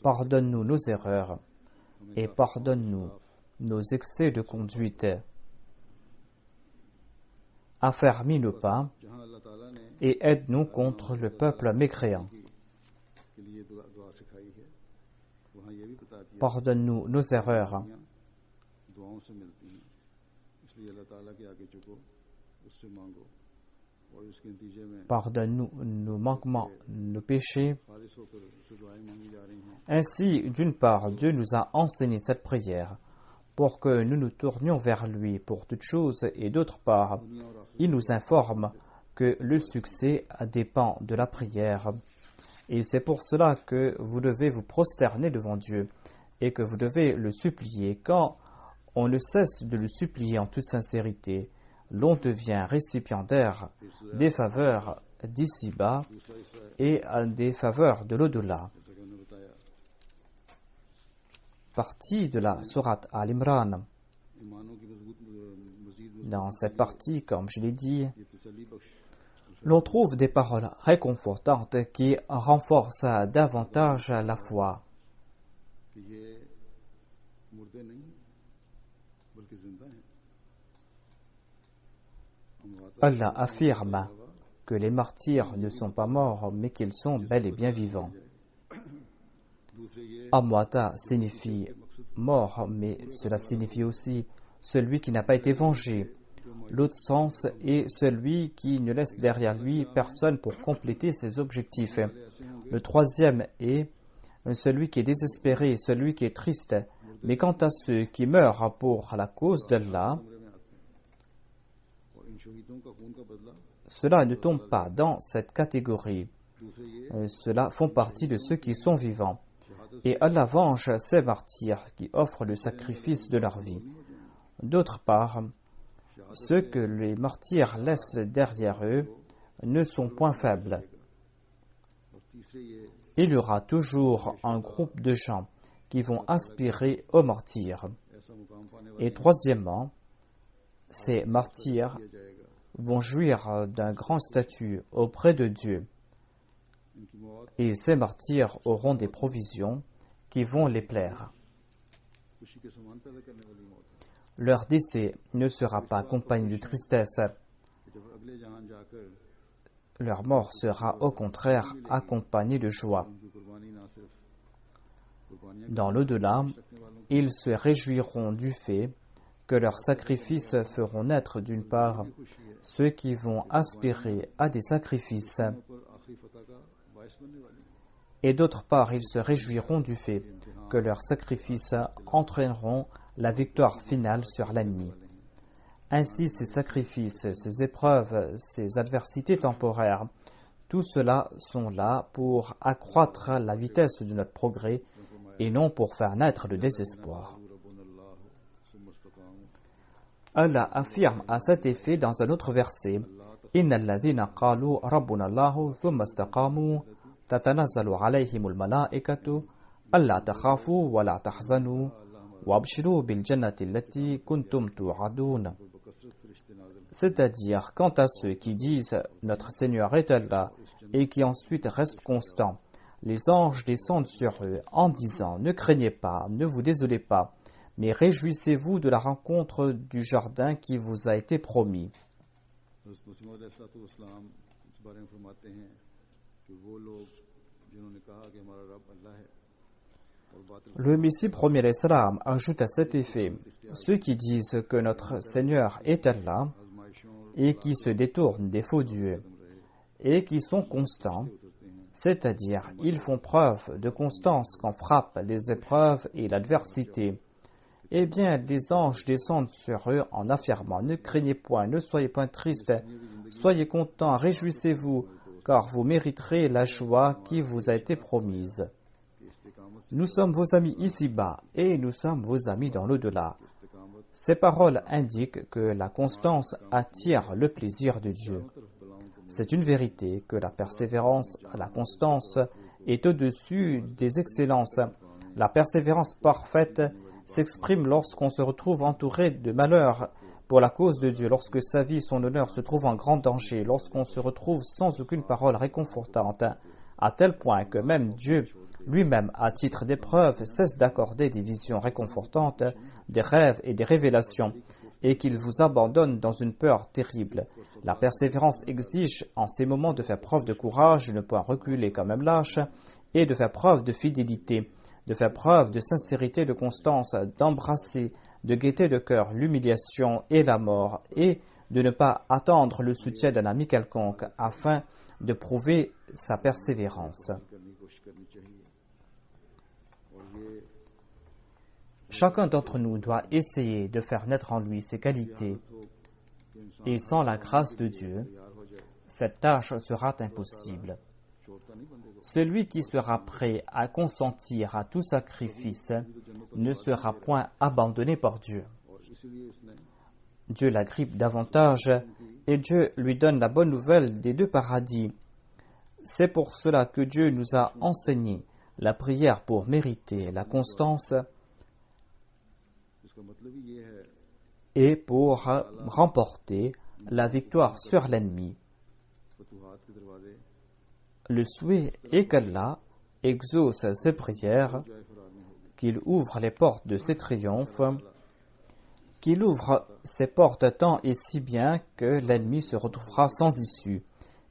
Speaker 3: pardonne-nous nos erreurs et pardonne-nous nos excès de conduite. Affermis nos pas et aide-nous contre le peuple mécréant. Pardonne-nous nos erreurs. Pardonne-nous nos manquements, nos péchés. Ainsi, d'une part, Dieu nous a enseigné cette prière pour que nous nous tournions vers lui pour toutes choses, et d'autre part, il nous informe que le succès dépend de la prière. Et c'est pour cela que vous devez vous prosterner devant Dieu et que vous devez le supplier. Quand on ne cesse de le supplier en toute sincérité, l'on devient récipiendaire des faveurs d'ici-bas et des faveurs de l'au-delà. Partie de la sourate Al-Imran. Dans cette partie, comme je l'ai dit, l'on trouve des paroles réconfortantes qui renforcent davantage la foi.
Speaker 2: कि ये मुर्दे नहीं बल्कि जिंदा हैं।
Speaker 3: Allah affirme que les martyrs ne sont pas morts, mais qu'ils sont bel et bien vivants. Amwata signifie mort, mais cela signifie aussi celui qui n'a pas été vengé. L'autre sens est celui qui ne laisse derrière lui personne pour compléter ses objectifs. Le troisième est celui qui est désespéré, celui qui est triste. Mais quant à ceux qui meurent pour la cause d'Allah, cela ne tombe pas dans cette catégorie. Cela font partie de ceux qui sont vivants. Et Allah venge ces martyrs qui offrent le sacrifice de leur vie. D'autre part, ceux que les martyrs laissent derrière eux ne sont point faibles. Il y aura toujours un groupe de gens qui vont aspirer aux martyrs. Et troisièmement, ces martyrs vont jouir d'un grand statut auprès de Dieu. Et ces martyrs auront des provisions qui vont les plaire. Leur décès ne sera pas accompagné de tristesse. Leur mort sera au contraire accompagnée de joie. Dans l'au-delà, ils se réjouiront du fait que leurs sacrifices feront naître d'une part ceux qui vont aspirer à des sacrifices, et d'autre part, ils se réjouiront du fait que leurs sacrifices entraîneront la victoire finale sur l'ennemi. Ainsi, ces sacrifices, ces épreuves, ces adversités temporaires, tout cela sont là pour accroître la vitesse de notre progrès et non pour faire naître le désespoir. Allah affirme à cet effet dans un autre verset: Inna alladhina qalu rabbuna Allahu thumma istaqamu tatanazzalu alayhimul malaikatu alla takhafu wa la tahzanu wabshiru bil jannati allati kuntum tu'adun. C'est-à-dire, quant à ceux qui disent notre Seigneur est Allah et qui ensuite restent constants, les anges descendent sur eux en disant: ne craignez pas, ne vous désolez pas, mais réjouissez-vous de la rencontre du jardin qui vous a été promis. Le Messie premier Islam ajoute à cet effet: ceux qui disent que notre Seigneur est Allah et qui se détournent des faux dieux et qui sont constants, c'est-à-dire ils font preuve de constance quand frappent les épreuves et l'adversité, eh bien des anges descendent sur eux en affirmant: ne craignez point, ne soyez point tristes, soyez contents, réjouissez-vous, car vous mériterez la joie qui vous a été promise. Nous sommes vos amis ici-bas et nous sommes vos amis dans l'au-delà. Ces paroles indiquent que la constance attire le plaisir de Dieu. C'est une vérité que la persévérance, la constance est au-dessus des excellences. La persévérance parfaite s'exprime lorsqu'on se retrouve entouré de malheurs pour la cause de Dieu, lorsque sa vie, son honneur se trouvent en grand danger, lorsqu'on se retrouve sans aucune parole réconfortante, à tel point que même Dieu lui-même, à titre d'épreuve, cesse d'accorder des visions réconfortantes, des rêves et des révélations, et qu'il vous abandonne dans une peur terrible. La persévérance exige en ces moments de faire preuve de courage, de ne point reculer quand même lâche, et de faire preuve de fidélité, de faire preuve de sincérité, de constance, d'embrasser, de gaieté de cœur l'humiliation et la mort, et de ne pas attendre le soutien d'un ami quelconque afin de prouver sa persévérance. Chacun d'entre nous doit essayer de faire naître en lui ses qualités, et sans la grâce de Dieu, cette tâche sera impossible. Celui qui sera prêt à consentir à tout sacrifice ne sera point abandonné par Dieu. Dieu l'agrippe davantage et Dieu lui donne la bonne nouvelle des deux paradis. C'est pour cela que Dieu nous a enseigné la prière pour mériter la constance et pour remporter la victoire sur l'ennemi. Le souhait est qu'Allah exauce ses prières, qu'il ouvre les portes de ses triomphes, qu'il ouvre ses portes tant et si bien que l'ennemi se retrouvera sans issue.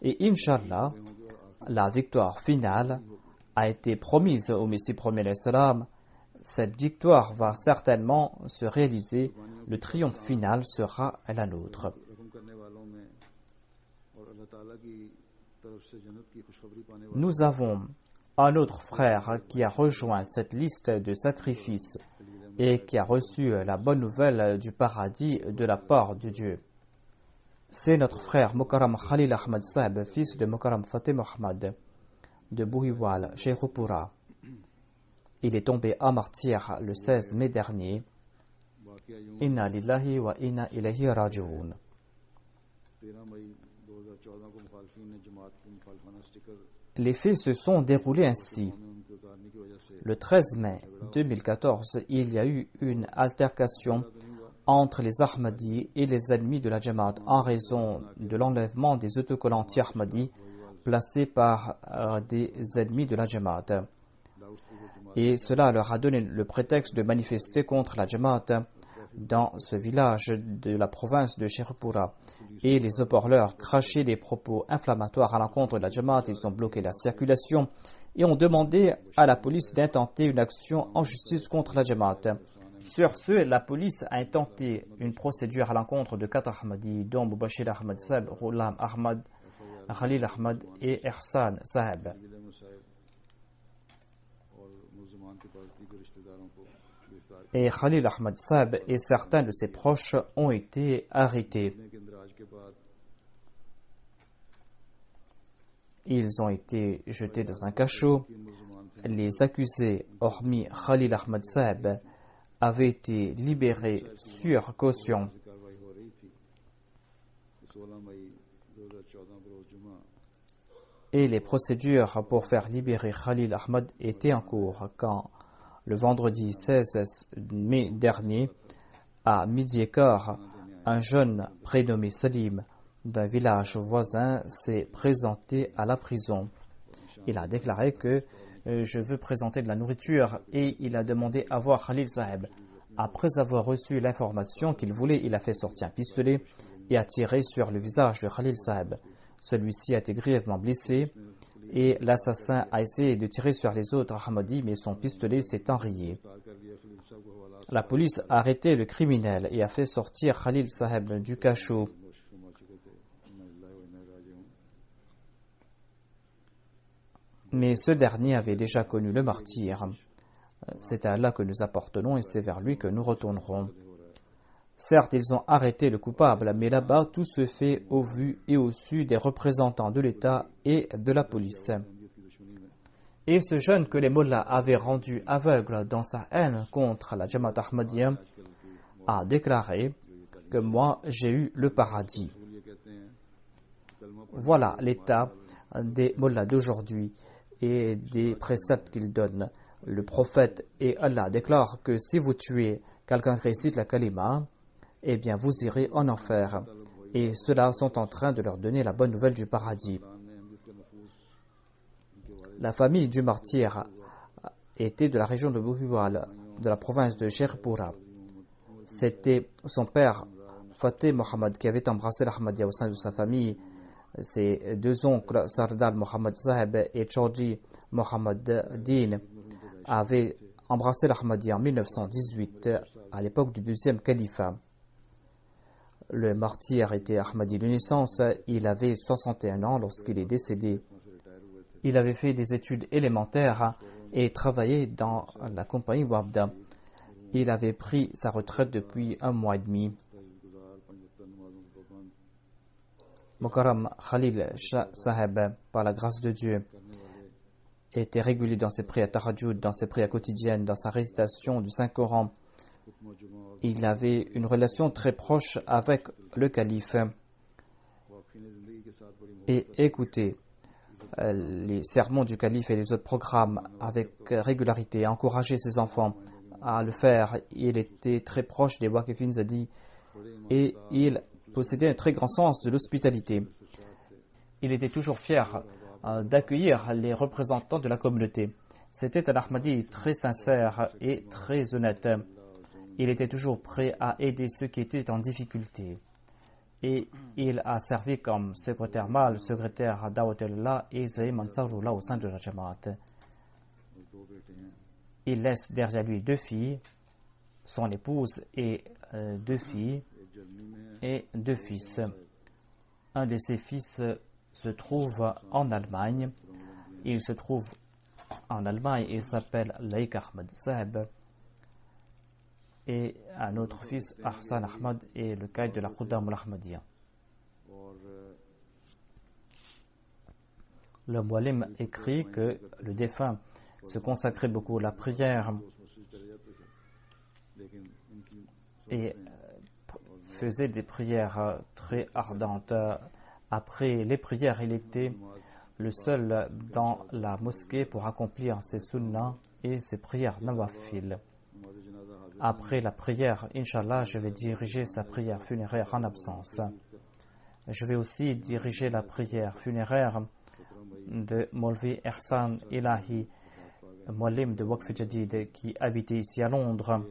Speaker 3: Et Inch'Allah, la victoire finale a été promise au Messie premier salam. Cette victoire va certainement se réaliser. Le triomphe final sera la nôtre. Nous avons un autre frère qui a rejoint cette liste de sacrifices et qui a reçu la bonne nouvelle du paradis de la part de Dieu. C'est notre frère Mukarram Khalil Ahmad Saheb, fils de Mukarram Fateh Mohammad de Bouhiwal, Sheikhupura. Il est tombé en martyr le 16 mai dernier. Inna lillahi wa inna ilayhi raji'un. Les faits se sont déroulés ainsi. Le 13 mai 2014, il y a eu une altercation entre les Ahmadis et les ennemis de la Jamaat en raison de l'enlèvement des autocollants anti-Ahmadis placés par des ennemis de la Jamaat. Et cela leur a donné le prétexte de manifester contre la Jamaat dans ce village de la province de Sheikhupura. Et les haut-parleurs crachaient des propos inflammatoires à l'encontre de la Jamaat. Ils ont bloqué la circulation et ont demandé à la police d'intenter une action en justice contre la Jamaat. Sur ce, la police a intenté une procédure à l'encontre de 4 Ahmadis, dont Mubashir Ahmad Saheb, Ghulam Ahmad, Khalil Ahmad et Ihsan Saheb. Et Khalil Ahmad Saheb et certains de ses proches ont été arrêtés. Ils ont été jetés dans un cachot. Les accusés, hormis Khalil Ahmad Saheb, avaient été libérés sur caution. Et les procédures pour faire libérer Khalil Ahmad étaient en cours quand, le vendredi 16 mai dernier, à midi et quart, un jeune prénommé Salim d'un village voisin s'est présenté à la prison. Il a déclaré que je veux présenter de la nourriture et il a demandé à voir Khalil Saheb. Après avoir reçu l'information qu'il voulait, il a fait sortir un pistolet et a tiré sur le visage de Khalil Saheb. Celui-ci a été grièvement blessé et l'assassin a essayé de tirer sur les autres Ahmadis, mais son pistolet s'est enrayé. La police a arrêté le criminel et a fait sortir Khalil Saheb du cachot. Mais ce dernier avait déjà connu le martyr. C'est à Allah que nous appartenons et c'est vers lui que nous retournerons. Certes, ils ont arrêté le coupable, mais là-bas, tout se fait au vu et au su des représentants de l'État et de la police. Et ce jeune que les mollahs avaient rendu aveugle dans sa haine contre la Jamaat Ahmadiyya a déclaré que moi, j'ai eu le paradis. Voilà l'état des mollahs d'aujourd'hui et des préceptes qu'ils donnent. Le prophète et Allah déclarent que si vous tuez quelqu'un qui récite la kalima, eh bien vous irez en enfer. Et ceux-là sont en train de leur donner la bonne nouvelle du paradis. La famille du martyr était de la région de Bouhiwal, de la province de Sheikhupura. C'était son père, Fateh Mohammad, qui avait embrassé l'Ahmadiyya au sein de sa famille. Ses deux oncles, Sardar Mohammad Saheb et Chaudhry Mohammad Din, avaient embrassé l'Ahmadiyya en 1918, à l'époque du deuxième califat. Le martyr était Ahmadi de naissance. Il avait 61 ans lorsqu'il est décédé. Il avait fait des études élémentaires et travaillé dans la compagnie Wabda. Il avait pris sa retraite depuis 1 mois et demi. Mukarram Khalil Saheb, par la grâce de Dieu, était régulier dans ses prières tahajjud, dans ses prières quotidiennes, dans sa récitation du Saint-Coran. Il avait une relation très proche avec le calife et écoutait les sermons du calife et les autres programmes avec régularité, encourageait ses enfants à le faire. Il était très proche des Waqifin Zadi et il possédait un très grand sens de l'hospitalité. il était toujours fier d'accueillir les représentants de la communauté. C'était un Ahmadi très sincère et très honnête. Il était toujours prêt à aider ceux qui étaient en difficulté. Et il a servi comme secrétaire mâle, secrétaire Dawatullah et Zaim Ansarullah au sein de la Jamaat. Il laisse derrière lui 2 filles, son épouse et 2 filles et 2 fils. Un de ses fils se trouve en Allemagne. Il se trouve en Allemagne et il s'appelle Laïk Ahmad Saheb. Et un autre fils, Ahsan Ahmad, est le caïd de la Khuddam al-Ahmadiyya. Le Muallim écrit que le défunt se consacrait beaucoup à la prière et faisait des prières très ardentes. Après les prières, il était le seul dans la mosquée pour accomplir ses sunnahs et ses prières nawafil. Après la prière, Inch'Allah, je vais diriger sa prière funéraire en absence. Je vais aussi diriger la prière funéraire de Maulvi Ihsan Ilahi, Muallim de Waqf Jadid, qui habitait ici à Londres.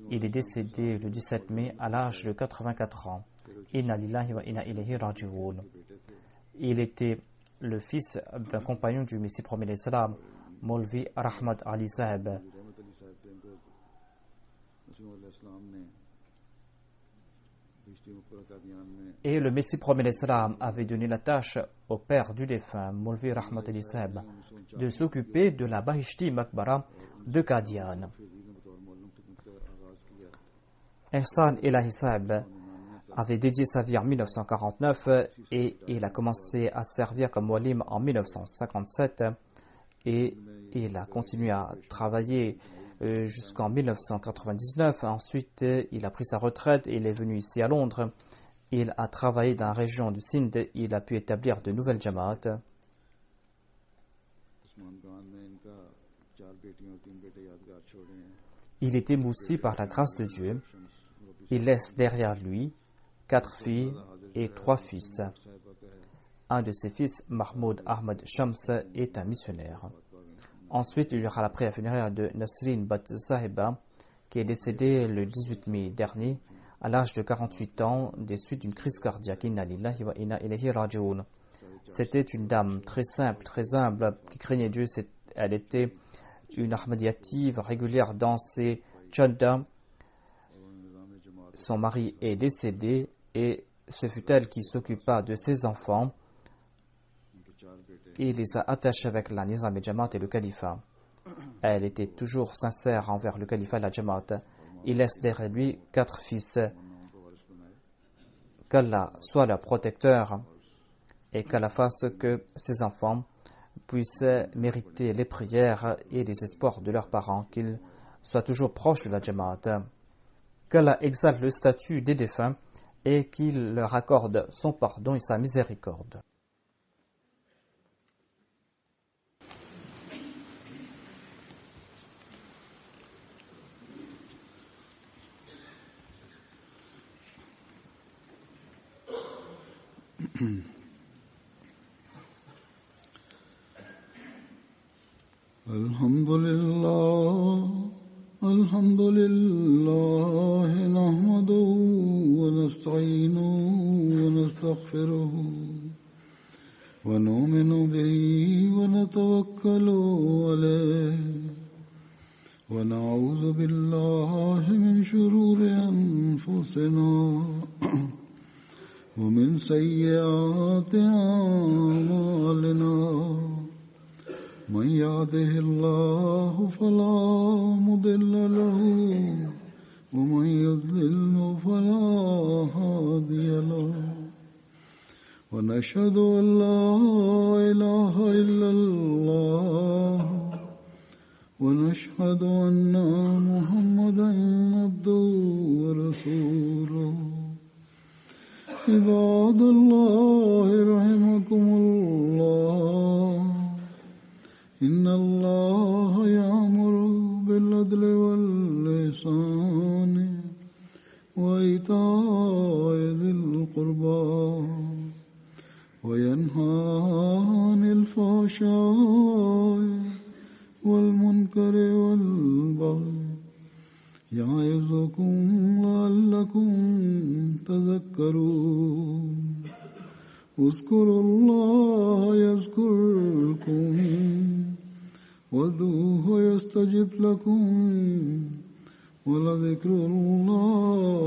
Speaker 3: Il est décédé le 17 mai à l'âge de 84 ans. Inna lillahi wa inna ilayhi raji'un. Il était le fils d'un compagnon du Messie premier l'Islam, Maulvi Rahmat Ali Saheb. Et le Messie premier l'Islam avait donné la tâche au père du défunt, Maulvi Rahmat Ali Saheb, de s'occuper de la Bahishti Makbara de Qadian. Ihsan Ilahi Saheb avait dédié sa vie en 1949 et il a commencé à servir comme Muallim en 1957 et il a continué à travailler jusqu'en 1999. Ensuite, il a pris sa retraite et il est venu ici à Londres. Il a travaillé dans la région du Sindh. Il a pu établir de nouvelles jamaats. Il est émoussi par la grâce de Dieu. Il laisse derrière lui 4 filles et 3 fils. Un de ses fils, Mahmoud Ahmad Shams, est un missionnaire. Ensuite, il y aura la prière funéraire de Nasrin Bat Sahiba, qui est décédée le 18 mai dernier, à l'âge de 48 ans, des suites d'une crise cardiaque. Inna lillahi wa inna ilayhi raji'un. C'était une dame très simple, très humble, qui craignait Dieu. Elle était une Ahmadi active, régulière dans ses tchaddas. Son mari est décédé et ce fut elle qui s'occupa de ses enfants. Il les a attachés avec la Nizam et Jamaat et le califat. Elle était toujours sincère envers le califat et la Jamaat. Il laisse derrière lui 4 fils. Qu'Allah soit leur protecteur et qu'Allah fasse que ses enfants puissent mériter les prières et les espoirs de leurs parents, qu'ils soient toujours proches de la Jamaat. Qu'Allah exalte le statut des défunts et qu'il leur accorde son pardon et sa miséricorde.
Speaker 2: Alhamdulillah, nahmaduhu wa nasta'inuhu wa nastaghfiruhu wa nu'minu bihi wa natawakkalu alayhi wa na'udhu billahi min shururi anfusina wa min sayyiati a'malina. من يهده الله فلا مضل له ومن يضلل فلا هادي له ونشهد أن لا إله إلا الله ونشهد أن محمدا عبده ورسوله. عباد الله رحمكم الله، إن الله يأمر بالعدل والإحسان وإيتاء ذي القربى وينهى تذكرون اذكروا الله يذكركم وادعوه يستجب لكم ولذكر الله